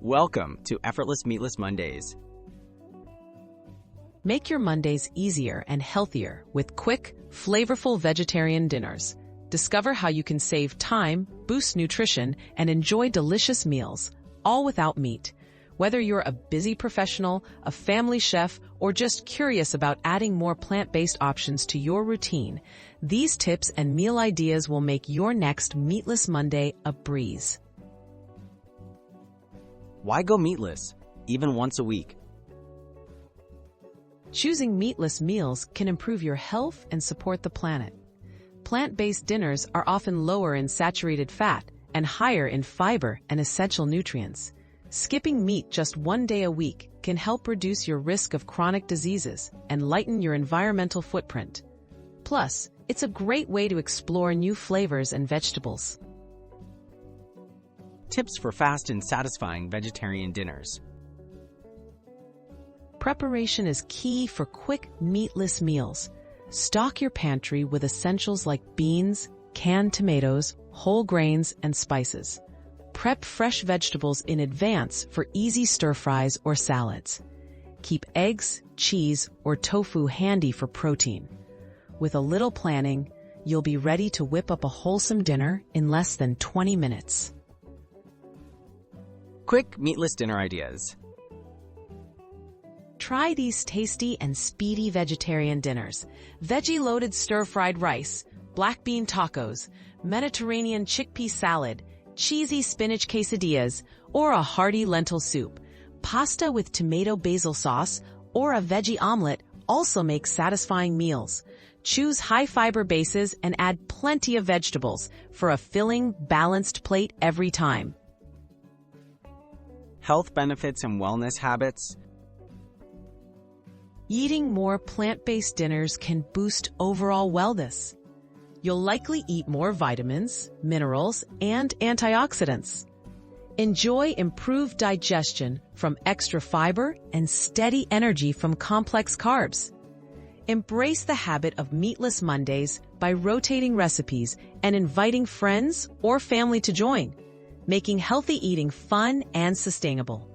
Welcome to Effortless Meatless Mondays. Make your Mondays easier and healthier with quick, flavorful vegetarian dinners. Discover how you can save time, boost nutrition, and enjoy delicious meals, all without meat. Whether you're a busy professional, a family chef, or just curious about adding more plant-based options to your routine, these tips and meal ideas will make your next Meatless Monday a breeze. Why go meatless, even once a week? Choosing meatless meals can improve your health and support the planet. Plant-based dinners are often lower in saturated fat and higher in fiber and essential nutrients. Skipping meat just one day a week can help reduce your risk of chronic diseases and lighten your environmental footprint. Plus, it's a great way to explore new flavors and vegetables. Tips for fast and satisfying vegetarian dinners. Preparation is key for quick, meatless meals. Stock your pantry with essentials like beans, canned tomatoes, whole grains, and spices. Prep fresh vegetables in advance for easy stir-fries or salads. Keep eggs, cheese, or tofu handy for protein. With a little planning, you'll be ready to whip up a wholesome dinner in less than 20 minutes. Quick meatless dinner ideas. Try these tasty and speedy vegetarian dinners. Veggie-loaded stir-fried rice, black bean tacos, Mediterranean chickpea salad, cheesy spinach quesadillas, or a hearty lentil soup. Pasta with tomato basil sauce or a veggie omelet also make satisfying meals. Choose high-fiber bases and add plenty of vegetables for a filling, balanced plate every time. Health benefits and wellness habits. Eating more plant-based dinners can boost overall wellness. You'll likely eat more vitamins, minerals, and antioxidants. Enjoy improved digestion from extra fiber and steady energy from complex carbs. Embrace the habit of Meatless Mondays by rotating recipes and inviting friends or family to join, making healthy eating fun and sustainable.